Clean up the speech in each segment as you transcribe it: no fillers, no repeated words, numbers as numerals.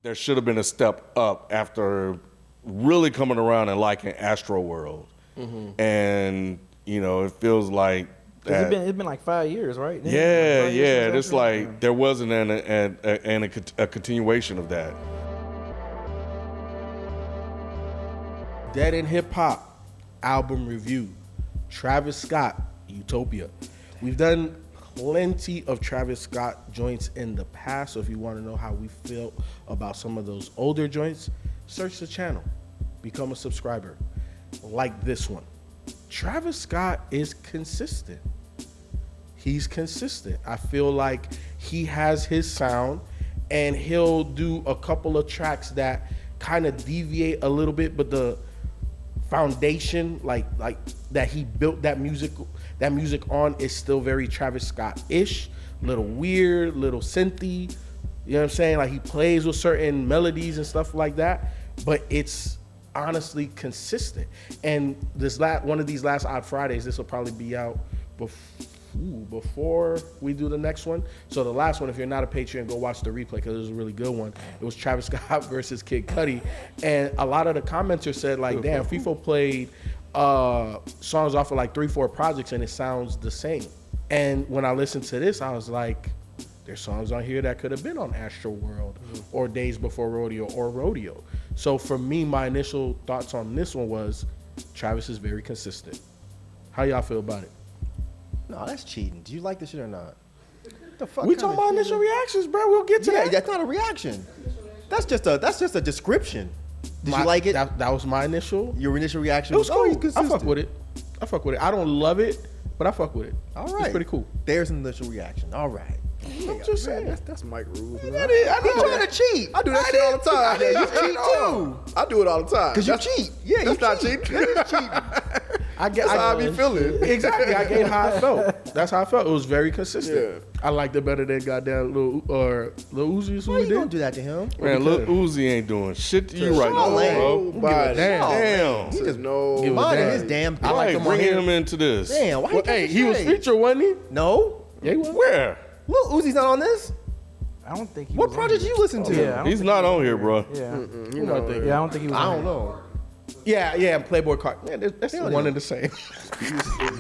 there should have been a step up after really coming around and liking Astro World. And, you know, it feels like it's been like 5 years, right? Yeah. It's like there wasn't a continuation of that. Dead End Hip Hop album review. Travis Scott, Utopia. We've done plenty of Travis Scott joints in the past, so if you want to know how we feel about some of those older joints, search the channel, become a subscriber. Like this one. Travis Scott is consistent. He's consistent. I feel like he has his sound, and he'll do a couple of tracks that kind of deviate a little bit, but the foundation, like that he built that music on, is still very Travis Scott-ish. Little weird, little synthy. You know what I'm saying? Like, he plays with certain melodies and stuff like that, but it's honestly consistent. And this one of these last Odd Fridays, this will probably be out before we do the next one. So the last one, if you're not a Patreon, go watch the replay because it was a really good one. It was Travis Scott versus Kid Cudi, and a lot of the commenters said, like, damn, Feefo played songs off of like 3-4 projects and it sounds the same. And when I listened to this, I was like, there's songs on here that could have been on Astro World or Days Before Rodeo or Rodeo. So for me, my initial thoughts on this one was Travis is very consistent. How y'all feel about it? No, that's cheating. Do you like this shit or not? The fuck we talking about initial reactions, bro. We'll get to that. Yeah, that's not a reaction. That's just a description. Did you like it? That was my initial. Your initial reaction It was cool. consistent. I fuck with it. I don't love it, but I fuck with it. All right. It's pretty cool. There's an initial reaction. All right. I'm just saying. That's Myke rules, man. I'm trying to cheat. I do that shit all the time. Yeah, you cheat too. I do it all the time. Because you cheat. Yeah, that's not cheating. That is cheating. That's how I be feeling. Exactly. I gave how I felt. That's how I felt. It was very consistent. Yeah. I liked it better than goddamn Lil Uzi. Why you don't do that to him? Man, Lil Uzi ain't doing shit to you right now, bro. Damn. He just no. minding his damn. I like bringing him into this. Damn. Why? Hey, he was featured, wasn't he? No. Yeah, he was. Where? Lil Uzi's not on this. I don't think he What was project on you listen to? Yeah, He's not on here, bro. Yeah. You know, Yeah, I don't think he was I on don't there. know. Yeah, Playboy Card. Yeah, that's one and the same.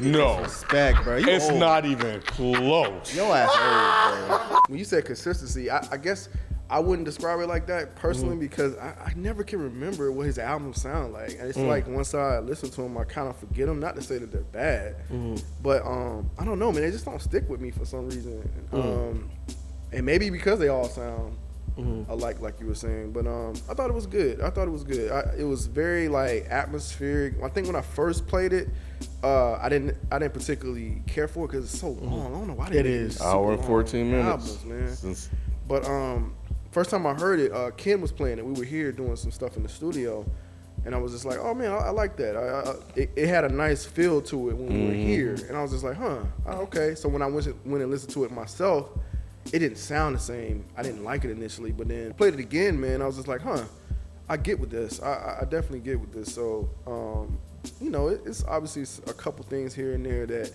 No. Respect, bro. You It's old. not even close. Your ass old, bro. When you said consistency, I guess I wouldn't describe it like that personally because I never can remember what his albums sound like. And it's like once I listen to them, I kind of forget them. Not to say that they're bad, but I don't know, man. They just don't stick with me for some reason. And maybe because they all sound alike, like you were saying. But I thought it was good. It was very like atmospheric. I think when I first played it, I didn't particularly care for it because it's so long. I don't know why they It make is. super Hour and long 14 minutes. albums, man. Since- But first time I heard it, Ken was playing it. We were here doing some stuff in the studio, and I was just like, "Oh man, I like that." It had a nice feel to it when we were here, and I was just like, okay." So when I went and listened to it myself, it didn't sound the same. I didn't like it initially, but then played it again, man. I was just like, I get with this. I definitely get with this. So you know, it's obviously a couple things here and there that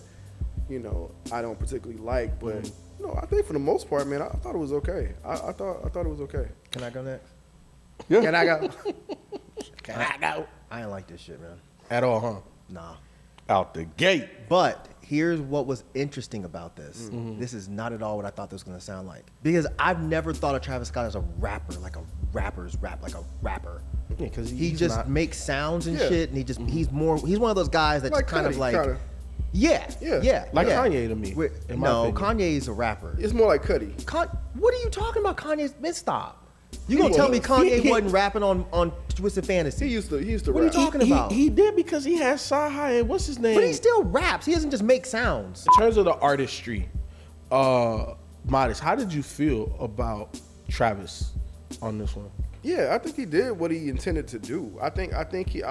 I don't particularly like, but. No, I think for the most part, man, I thought it was okay. I thought it was okay. Can I go next? Yeah. Can I go? I ain't like this shit, man. At all, huh? Nah. Out the gate. But here's what was interesting about this. This is not at all what I thought this was gonna sound like. Because I've never thought of Travis Scott as a rapper, like a rapper's rap, like a rapper. Yeah, because He just makes sounds and shit, and he's one of those guys that Like just kind of Cudi, like kinda. Yeah. Like Kanye to me. in my No, opinion. Kanye's a rapper. It's more like Cudi. What are you talking about? Kanye's stop. You gonna tell me Kanye wasn't rapping on Twisted Fantasy? He used to What are you rap. talking about? He did because he has Sahai and what's his name? But he still raps. He doesn't just make sounds. In terms of the artistry, Modest, how did you feel about Travis on this one? Yeah, I think he did what he intended to do. I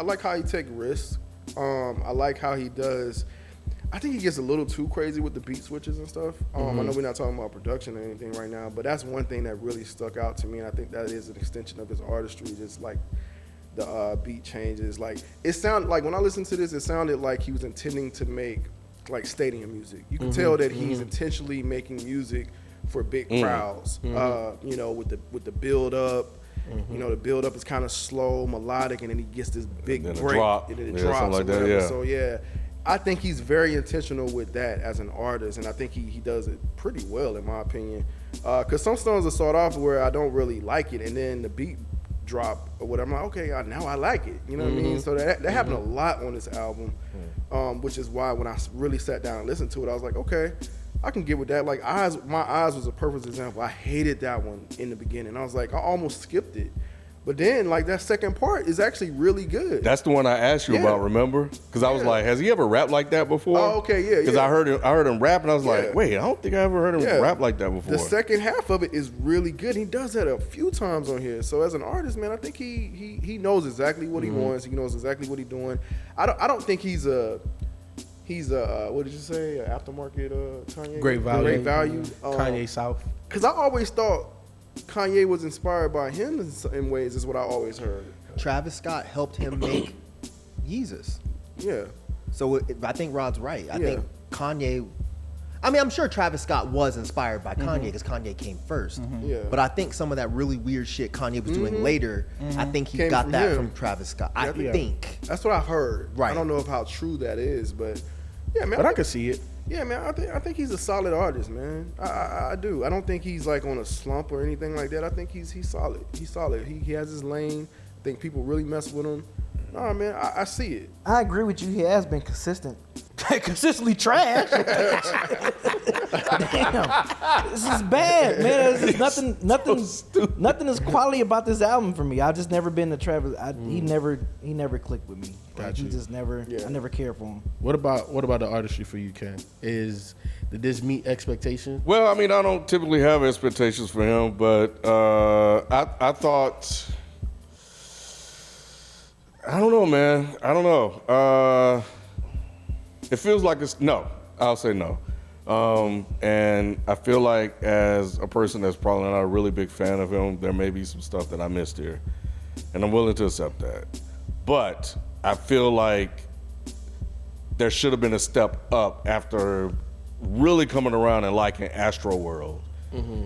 like how he take risks. I like how he does. I think he gets a little too crazy with the beat switches and stuff. I know we're not talking about production or anything right now, but that's one thing that really stuck out to me, and I think that is an extension of his artistry, just like the beat changes. Like, it sounded like, when I listened to this, it sounded like he was intending to make like stadium music. You can tell that he's intentionally making music for big crowds, with the build up. You know, the build up is kind of slow, melodic, and then he gets this big And then a break, drop. and then it Yeah, drops something or like that, whatever. yeah. So yeah, I think he's very intentional with that as an artist, and I think he does it pretty well in my opinion. Because some songs will start off where I don't really like it, and then the beat drop or whatever. I'm like, okay, now I like it. You know what I mean? So that happened a lot on this album, which is why when I really sat down and listened to it, I was like, okay, I can get with that. Like My Eyes was a perfect example. I hated that one in the beginning. I was like, I almost skipped it. But then, like, that second part is actually really good. That's the one I asked you Yeah. about, remember? Because I was like, has he ever rapped like that before? Oh, okay, yeah, Because yeah. I heard him rap, and I was Yeah. like, wait, I don't think I ever heard him Yeah. rap like that before. The second half of it is really good. He does that a few times on here. So as an artist, man, I think he knows exactly what he wants. He knows exactly what he's doing. I don't think he's a what did you say? An aftermarket Kanye? Great value. Great value. Kanye South. Because I always thought Kanye was inspired by him in ways. Is what I always heard. Travis Scott helped him make Yeezus. Yeah. So I think Rod's right. I Yeah. think Kanye. I mean, I'm sure Travis Scott was inspired by Kanye because Kanye came first. Yeah. But I think some of that really weird shit Kanye was doing later, I think he Came got from that him. from Travis Scott. I Yeah. think. That's what I've heard. Right. I don't know how true that is, but yeah, man. But I could see it. Yeah, man. I think he's a solid artist, man. I do. I don't think he's like on a slump or anything like that. I think he's solid. He's solid. He has his lane. I think people really mess with him. Nah, man. I see it. I agree with you. He has been consistent. Consistently trash. Damn, this is bad, man. This is nothing is quality about this album for me. I've just never been to Travis. He never clicked with me. Like, Got he you. just never. Yeah. I never cared for him. What about the artistry for you, Ken? Did this meet expectations? Well, I mean, I don't typically have expectations for him, but I thought, I don't know, man. I don't know. It feels like I'll say no. And I feel like as a person that's probably not a really big fan of him, there may be some stuff that I missed here. And I'm willing to accept that. But I feel like there should have been a step up after really coming around and liking Astro World.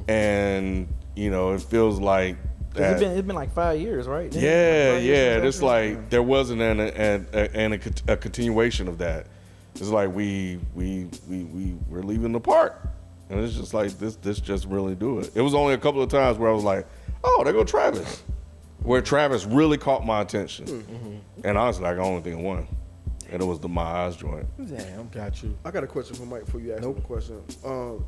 And, it feels like 'Cause it's been like 5 years, right? yeah, 5 years yeah. since It's Astro? like there wasn't a continuation of that. It's like we're leaving the park, and it's just like this just really do it. It was only a couple of times where I was like, oh, there go Travis, where Travis really caught my attention, and honestly, I can only think of one, and it was the My Eyes joint. Damn. Got you. I got a question for Mike before you ask him a question.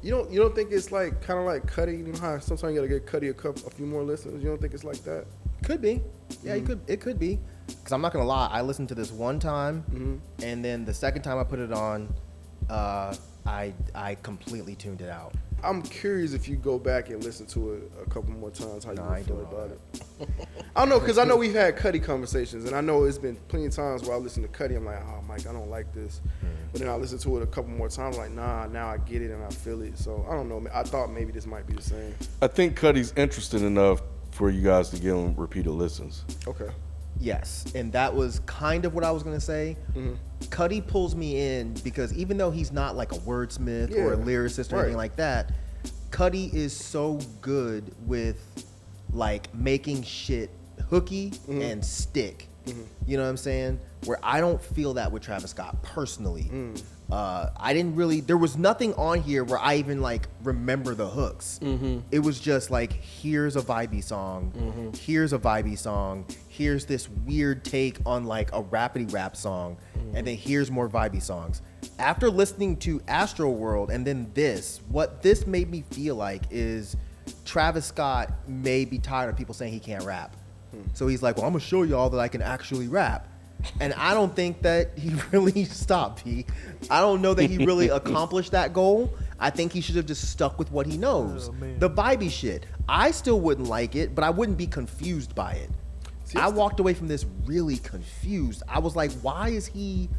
You don't think it's like kind of like Cuddy? You know how sometimes you gotta get Cuddy a few more listens. You don't think it's like that? Could be. Yeah, it could be. Because I'm not going to lie, I listened to this one time, and then the second time I put it on, I completely tuned it out. I'm curious if you go back and listen to it a couple more times, how you No, I would ain't feel doing all about it. I don't know, because I know we've had Cuddy conversations, and I know it's been plenty of times where I listen to Cuddy, I'm like, oh, Mike, I don't like this. But then I listen to it a couple more times, like, nah, now I get it and I feel it. So I don't know. I thought maybe this might be the same. I think Cuddy's interested enough for you guys to give him repeated listens. Okay. Yes, and that was kind of what I was going to say. Cuddy pulls me in because even though he's not like a wordsmith or a Yeah, lyricist or anything like that, Cuddy is so good with like making shit hooky and stick. You know what I'm saying? Where I don't feel that with Travis Scott personally. I didn't really. There was nothing on here where I even like remember the hooks. It was just like, here's a vibey song. Here's a vibey song. Here's this weird take on like a rapidy rap song, and then here's more vibey songs. After listening to Astro World and then what this made me feel like is Travis Scott may be tired of people saying he can't rap. So he's like, well, I'm gonna show y'all that I can actually rap. And I don't think that he really stopped. I don't know that he really accomplished that goal. I think he should have just stuck with what he knows. The vibey shit. I still wouldn't like it, but I wouldn't be confused by it. I walked away from this really confused. I was like, why is he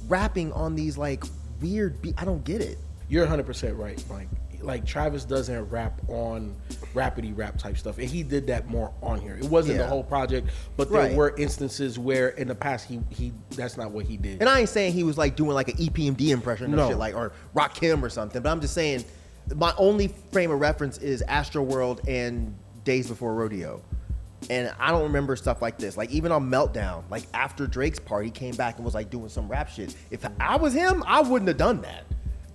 rapping on these like weird I don't get it. You're 100% right, Mike. Like Travis doesn't rap on rapidy rap type stuff, and he did that more on here. It wasn't the whole project, but there were instances where in the past he that's not what he did. And I ain't saying he was like doing like an EPMD impression or shit like, or Rakim or something, but I'm just saying my only frame of reference is Astro World and Days Before Rodeo. And I don't remember stuff like this. Like even on Meltdown, like after Drake's part, he came back and was like doing some rap shit. If I was him, I wouldn't have done that.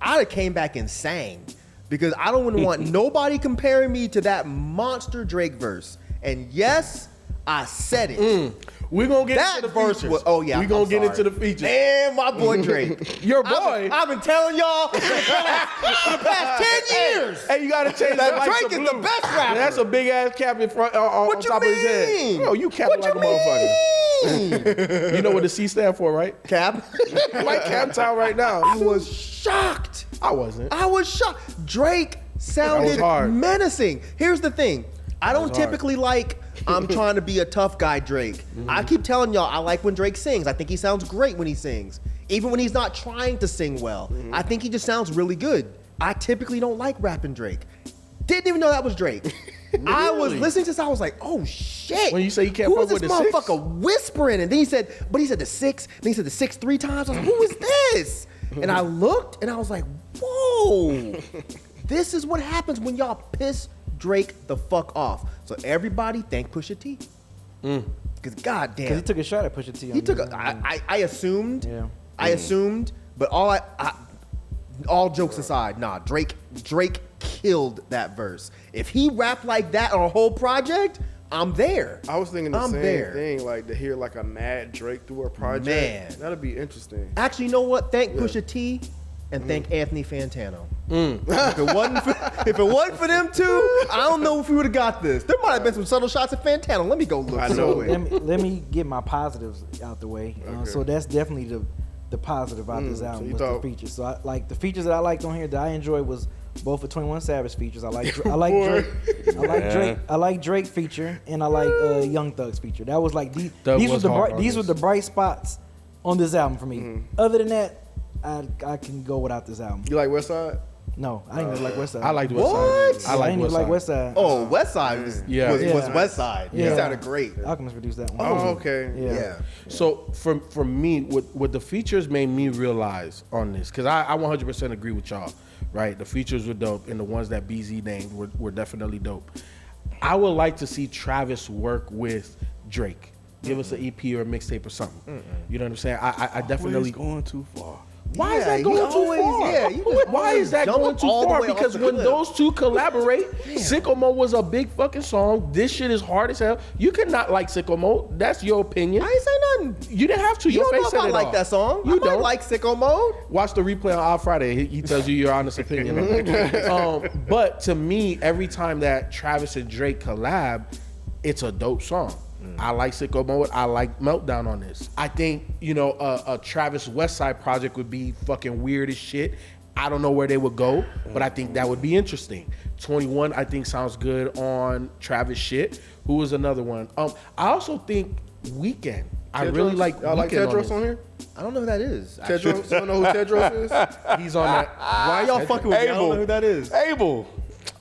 I'd have came back and sang because I don't want nobody comparing me to that monster Drake verse. And yes, I said it. We're going to get That into the verse features. was, oh yeah, We're going to get into the features. Man, my boy Drake. Your boy. I've been telling y'all for the past 10 years. Hey, you got to change That that lights Drake to is the blue. best rapper. That's a big ass cap in front on What you top of his head. mean? Bro, you capping like a motherfucker. You know what the C stand for, right? Cap. Like cap time right now. I was shocked. I wasn't. I was shocked. Drake sounded hard. menacing. Here's the thing. I don't was hard. typically like I'm trying to be a tough guy Drake. I keep telling y'all I like when Drake sings. I think he sounds great when he sings. Even when he's not trying to sing well. I think he just sounds really good. I typically don't like rapping Drake. Didn't even know that was Drake. I was listening to this, I was like, oh shit. When you say you can't who fuck is this with the six? motherfucker whispering? And then he said the six. Then he said the six 3 times. I was like, who is this? And I looked and I was like, whoa. This is what happens when y'all piss Drake the fuck off. So everybody thank Pusha T. Because goddamn. Because he took a shot at Pusha T. He took I assumed. Yeah. I assumed, but all jokes aside, nah, Drake killed that verse. If he rapped like that on a whole project, I'm there. I was thinking the I'm same there. thing, like to hear like a mad Drake through a project. Man. That'd be interesting. Actually, you know what? Thank Pusha T and thank Anthony Fantano. If it wasn't for them two, I don't know if we would have got this. There might have been some subtle shots at Fantano. Let me go look. I So know. let me get my positives out the way. So that's definitely the positive about this album you was thought- the features. So the features that I liked on here that I enjoyed was both the 21 Savage features. I like Drake. I like Drake feature and I like Young Thug's feature. That was like these were the bright spots on this album for me. Other than that, I can go without this album. You like Westside? No, I didn't even like Westside. I liked What? Westside. I I like didn't even like Westside. Westside. Oh, Westside was Yeah. Westside. He Yeah. sounded great. Alchemist produced that one. Oh, okay. Yeah. So for me, what the features made me realize on this, because I 100% agree with y'all, right? The features were dope, and the ones that Beezy named were definitely dope. I would like to see Travis work with Drake. Give us an EP or a mixtape or something. You know what I'm saying? I definitely. Always going too far. Why is Yeah, that going you too always- far? yeah, you just Why is that jump going too all the far? way off Because the when cliff. those two collaborate, Sicko Mode was a big fucking song. This shit is hard as hell. You cannot like Sicko Mode. That's your opinion. I ain't say nothing. You didn't have to. You Your don't know face if said I it like all. that song. You I might don't like Sicko Mode. Watch the replay on Our Friday. He tells you your honest opinion. But to me, every time that Travis and Drake collab, it's a dope song. I like Sicko Mode. I like Meltdown on this. I think, a Travis Westside project would be fucking weird as shit. I don't know where they would go, but I think that would be interesting. 21, I think, sounds good on Travis shit. Who was another one? I also think Weeknd. I really like Y'all like Weeknd Tedros this. on here? I don't know who that is. Tedros? You don't know who Tedros is? He's on that. Why y'all fucking with me? I don't know who that is. Abel.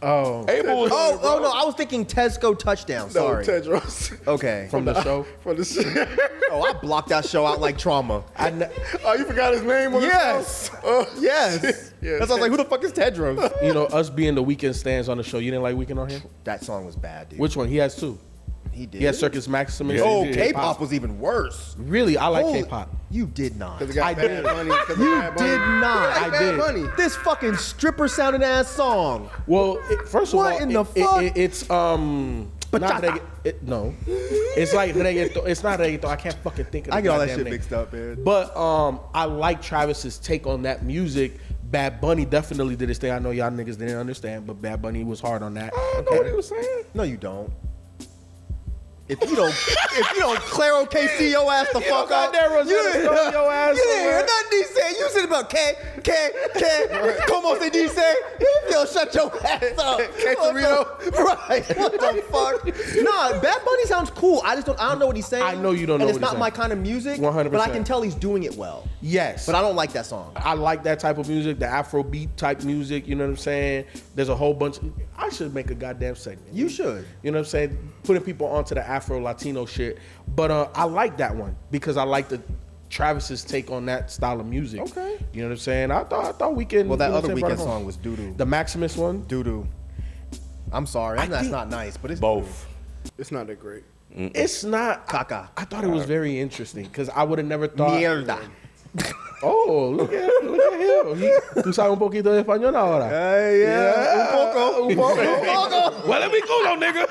Oh, Abel was Oh no, I was thinking Tesco touchdown. Sorry. No, Tedros. Okay. from the show. For the shit. Oh, I blocked that show out like trauma. Oh, you forgot his name on Yes. the show? Oh, Yes. Yeah. That's why I was like, who the fuck is Tedros? Us being the Weeknd stands on the show. You didn't like Weeknd on here? That song was bad, dude. Which one? He has two. He did. He has Circus Maximus. Oh, and K-pop was even worse. Really, I like Holy- K-pop. You did not. Because it got I Bad did. Bunny. 'cause of You Bad Bunny. did not. Like I Bad did. Bunny. This fucking stripper sounding ass song. Well, first of What all, in the fuck? it's not no, it's like reggaeton. It's not reggaeton. I can't fucking think of. I the get all that goddamn shit name. mixed up, man. But I like Travis's take on that music. Bad Bunny definitely did his thing. I know y'all niggas didn't understand, but Bad Bunny was hard on that. I know what he was saying. No, you don't. If you don't Claro KC your ass the fuck up, goddamn Rosetta Stone your ass you didn't hear somewhere. nothing he said. You said about como se dice. Yo, shut your ass up. Torito. Right. What the fuck? Nah, Bad Bunny sounds cool. I don't know what he's saying. I know you don't know And it's what he's not my saying. kind of music. 100%. But I can tell he's doing it well. Yes, But I don't like that song. I like that type of music, the Afrobeat type music. You know what I'm saying? There's a whole bunch. I should make a goddamn segment. You should. You know what I'm saying? Putting people onto the Afro Latino shit. But I like that one because I like the Travis's take on that style of music. Okay. You know what I'm saying? I thought Weeknd. Well, that you know what other I'm saying, brought it Weeknd home. song was doo-doo. The Maximus one. Doo-doo. I'm sorry. That's think not nice, but it's Both. It's not that great. It's not. Caca. I thought it was very interesting because I would have never thought. Mierda. Oh, look at him. Tú sabes un poquito de español ahora. Un poco. Well, let me go, nigga.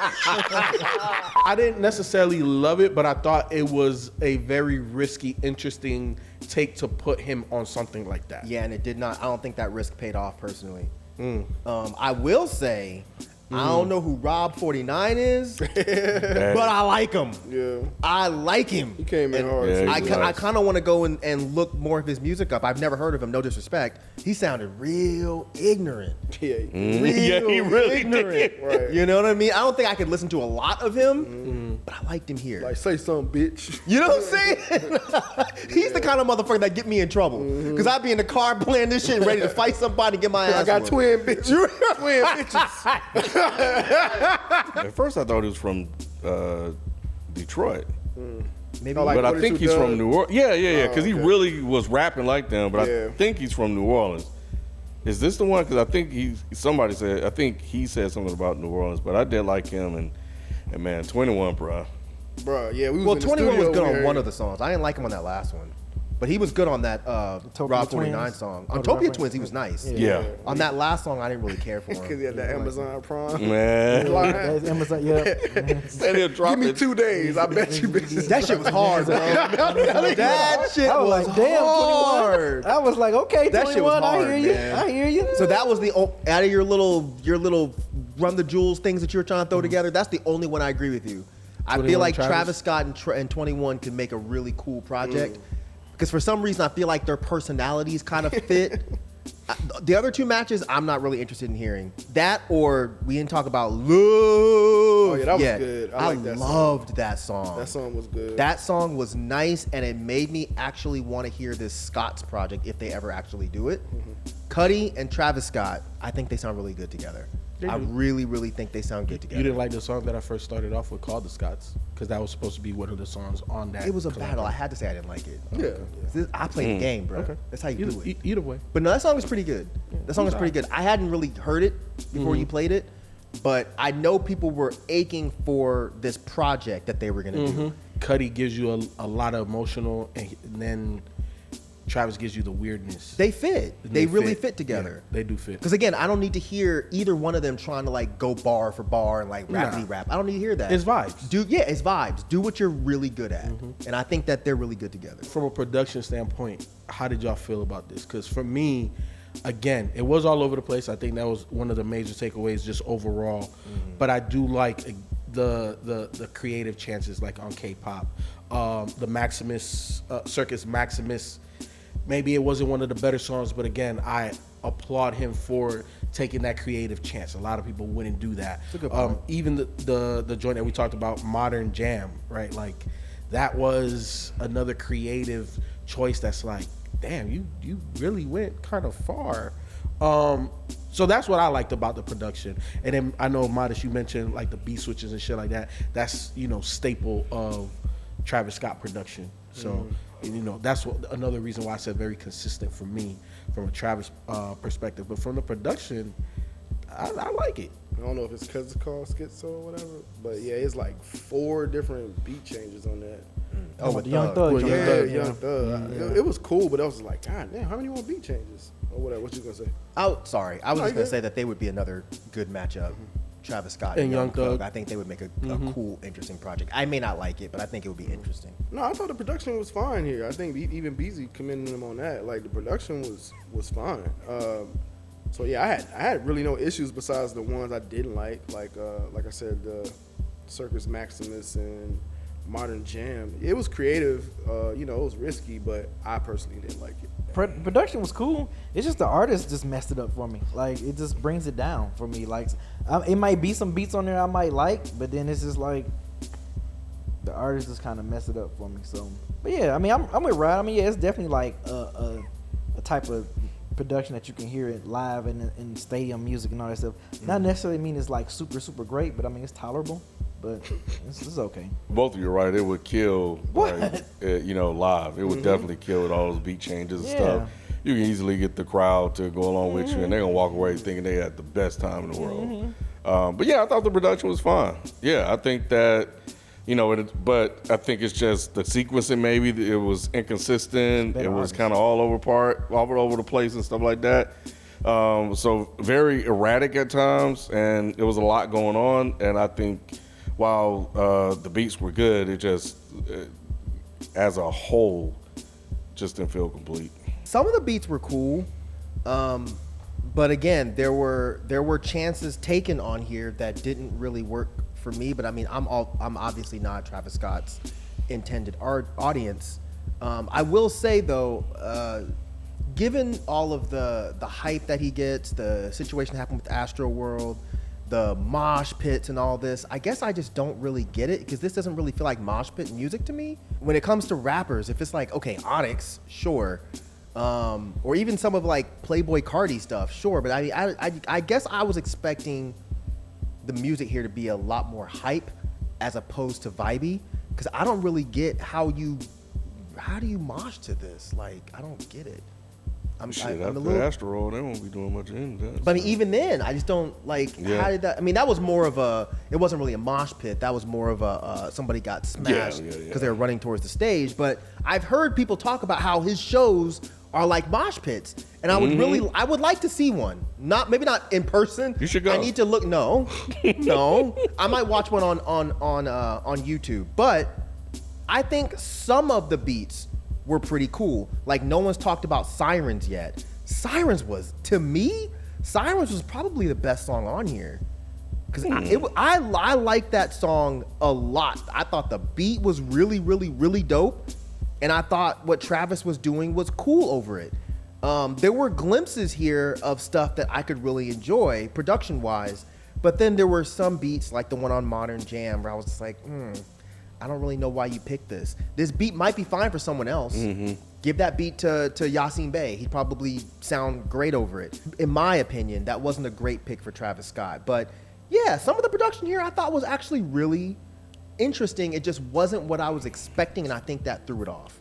I didn't necessarily love it, but I thought it was a very risky, interesting take to put him on something like that. Yeah, and it did not. I don't think that risk paid off personally. I will say, I don't know who Rob 49 is, but I like him. Yeah. I like him. He came in hard. Yeah, I kind of want to go and look more of his music up. I've never heard of him, no disrespect. He sounded real ignorant. Yeah. Yeah, he really ignorant. Right. You know what I mean? I don't think I could listen to a lot of him, but I liked him here. Like, say something, bitch. You know what I'm saying? He's the kind of motherfucker that get me in trouble. Because I'd be in the car playing this shit and ready to fight somebody and get my ass I got whooped. twin bitches. Twin bitches. At first, I thought he was from Detroit. Maybe Oh, like but I 42 think he's Doug? from New Orleans. Yeah, because he okay. really was rapping like them. But Yeah. I think he's from New Orleans. Is this the one? Because I think somebody said, I think he said something about New Orleans. But I did like him, and man, 21, bro. Bro, yeah, we was Well, in the 21 was studio good on here. one of the songs. I didn't like him on that last one. But he was good on that Utopia Rob 49 Twins? song. Oh, On the Utopia reference? Twins, he was nice. Yeah, On that last song, I didn't really care for Because him. he had that Amazon Prime. man. Like, That's Amazon. Yeah. Said he'll drop give me it. 2 days. I bet you bitches. That shit was hard, bro. That shit I was was like, damn, 21. hard. I was like, okay, That 21. shit was I hard, hear you. man. I hear you. So that was the out of your little run the jewels things that you were trying to throw together. That's the only one I agree with you. I 21 feel like Travis? Travis Scott and 21 could make a really cool project because for some reason I feel like their personalities kind of fit. The other two matches I'm not really interested in hearing. That or we didn't talk about Love. Oh, yeah, that was good. I like that song. loved that song. That song was good. That song was nice, and it made me actually want to hear this Scott's project if they ever actually do it. Cudi and Travis Scott, I think they sound really good together. I really, really think they sound good together. You didn't like the song that I first started off with called The Scots? Because that was supposed to be one of the songs on that. It was a collab. battle. I had to say I didn't like it. Yeah. I played the game, bro. Okay. That's how you do it. Either way. But no, that song is pretty good. That song is pretty good. I hadn't really heard it before you played it, but I know people were aching for this project that they were going to do. Cudi gives you a lot of emotional, and then Travis gives you the weirdness. They fit. They really fit together. Yeah, they do fit. Because again, I don't need to hear either one of them trying to like go bar for bar and like rapidy rap. I don't need to hear that. It's vibes. It's vibes. Do what you're really good at, and I think that they're really good together. From a production standpoint, how did y'all feel about this? Because for me, again, it was all over the place. I think that was one of the major takeaways just overall. But I do like the creative chances, like on K-pop, the Maximus Circus Maximus. Maybe it wasn't one of the better songs, but again, I applaud him for taking that creative chance. A lot of people wouldn't do that. Even the joint that we talked about, Modern Jam, right? Like that was another creative choice. That's like, damn, you really went kind of far. So that's what I liked about the production. And then I know, Modest, you mentioned like the beat switches and shit like that. That's, staple of Travis Scott production. So, that's another reason why I said very consistent for me from a Travis perspective. But from the production, I like it. I don't know if it's because it's called Schizo or whatever, but yeah, it's like 4 different beat changes on that. Oh, with the Young Thug. Thug. Well, joint. Young Thug, Young Thug. It was cool, but I was like, God damn, how many more beat changes? Or whatever. What you gonna say? I was No, just you gonna good. say that they would be another good matchup. Travis Scott and And Young Young Thug. Thug. I think they would make a cool, interesting project. I may not like it, but I think it would be interesting. No, I thought the production was fine here. I think even Beezy commending him on that. Like the production was fine. So yeah, I had really no issues besides the ones I didn't like I said, the Circus Maximus and Modern Jam. It was creative. It was risky, but I personally didn't like it. Production was cool. It's just the artist just messed it up for me. Like it just brings it down for me. Like it might be some beats on there I might like, but then it's just like the artist just kind of messed it up for me. So, but yeah, I mean, I'm with Rod. I mean, yeah, it's definitely like a type of production that you can hear it live and in stadium music and all that stuff. Not necessarily mean it's like super great, but I mean it's tolerable. But it's okay. Both of you are right. It would kill, What? like, live. It would definitely kill with all those beat changes and Yeah. stuff. You can easily get the crowd to go along with you, and they're gonna walk away thinking they had the best time in the world. But yeah, I thought the production was fine. Yeah, I think that, but I think it's just the sequencing, maybe it was inconsistent. It was kind of all over the place and stuff like that. So very erratic at times, and it was a lot going on. And I think while the beats were good, it just, as a whole, just didn't feel complete. Some of the beats were cool, but again, there were chances taken on here that didn't really work for me. But I mean, I'm obviously not Travis Scott's intended audience. I will say though, given all of the hype that he gets, the situation that happened with Astroworld, the mosh pits and all this, I guess I just don't really get it, because this doesn't really feel like mosh pit music to me. When it comes to rappers, if it's like, okay, Onyx, sure, or even some of like Playboy Cardi stuff, sure, but I guess I was expecting the music here to be a lot more hype as opposed to vibey, because I don't really get how do you mosh to this? Like, I don't get it. After Astroworld, they won't be doing much in that. But I mean, even then, I just don't like. Yeah. How did that? I mean, that was more of a. It wasn't really a mosh pit. That was more of a somebody got smashed because they were running towards the stage. But I've heard people talk about how his shows are like mosh pits, and I would like to see one. Maybe not in person. You should go. I need to look. No, I might watch one on YouTube. But I think some of the beats were pretty cool. Like, no one's talked about Sirens yet. Sirens was probably the best song on here, because I like that song a lot. I thought the beat was really, really, really dope, and I thought what Travis was doing was cool over it. There were glimpses here of stuff that I could really enjoy production wise, but then there were some beats like the one on Modern Jam where I was just like, I don't really know why you picked this. This beat might be fine for someone else. Mm-hmm. Give that beat to Yasin Bey. He'd probably sound great over it. In my opinion, that wasn't a great pick for Travis Scott. But yeah, some of the production here I thought was actually really interesting. It just wasn't what I was expecting, and I think that threw it off.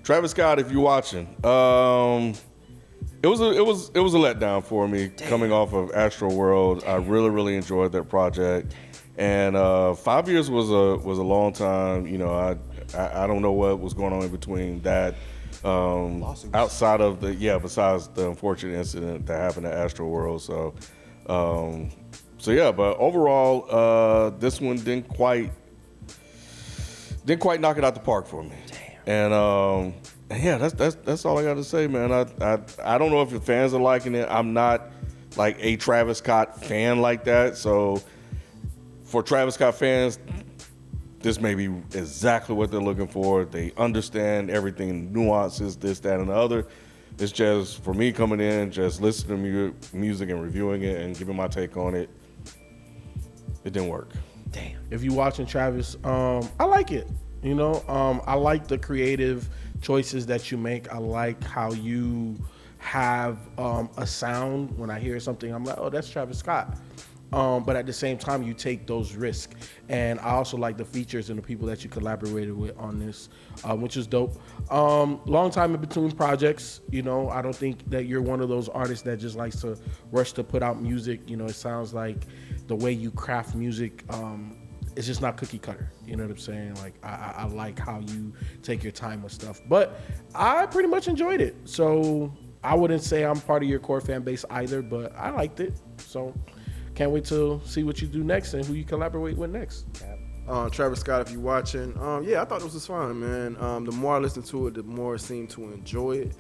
Travis Scott, if you're watching, it was a letdown for me. Coming off of Astroworld. I really, really enjoyed that project. And 5 years was a long time. I don't know what was going on in between that. Outside of besides the unfortunate incident that happened at Astroworld. So yeah, but overall, this one didn't quite knock it out the park for me. Damn. And yeah, that's all I got to say, man. I don't know if the fans are liking it. I'm not like a Travis Scott fan like that, so. For Travis Scott fans, this may be exactly what they're looking for. They understand everything, nuances, this, that, and the other. It's just, for me coming in, just listening to music and reviewing it and giving my take on it, it didn't work. Damn. If you're watching Travis, I like it. I like the creative choices that you make. I like how you have a sound. When I hear something, I'm like, oh, that's Travis Scott. But at the same time, you take those risks. And I also like the features and the people that you collaborated with on this, which is dope. Long time in between projects. I don't think that you're one of those artists that just likes to rush to put out music. It sounds like the way you craft music, it's just not cookie cutter. You know what I'm saying? Like, I like how you take your time with stuff. But I pretty much enjoyed it. So I wouldn't say I'm part of your core fan base either, but I liked it. So can't wait to see what you do next and who you collaborate with next. Travis Scott, if you're watching, I thought this was fun, man. The more I listened to it, the more I seemed to enjoy it.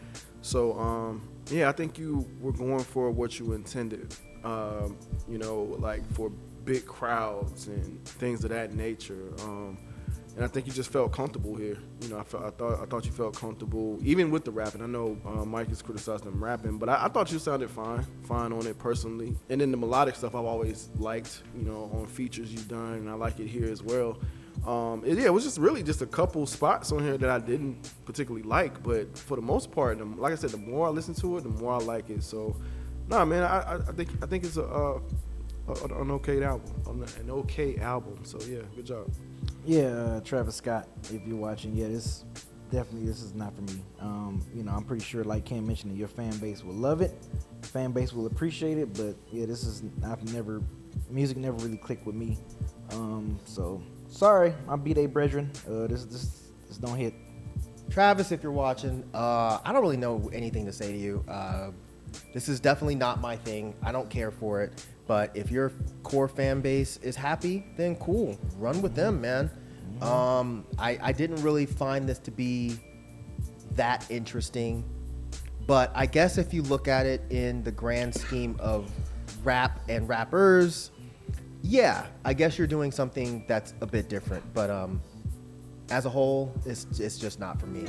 So, I think you were going for what you intended, like for big crowds and things of that nature. And I think you just felt comfortable here. I thought you felt comfortable, even with the rapping. I know Myke has criticized them rapping, but I thought you sounded fine on it personally. And then the melodic stuff I've always liked, on features you've done, and I like it here as well. It was just a couple spots on here that I didn't particularly like, but for the most part, like I said, the more I listen to it, the more I like it. So, nah, man, I think it's an okay album. So yeah, good job. Yeah, Travis Scott, if you're watching, this is not for me. I'm pretty sure, like Ken mentioned, your fan base will love it, fan base will appreciate it, but yeah, I've never Music never really clicked with me. So sorry, my B-Day brethren. This don't hit. Travis, if you're watching, I don't really know anything to say to you. This is definitely not my thing. I don't care for it. But if your core fan base is happy, then cool. Run with them, man. I didn't really find this to be that interesting. But I guess if you look at it in the grand scheme of rap and rappers, yeah, I guess you're doing something that's a bit different. But as a whole, it's just not for me.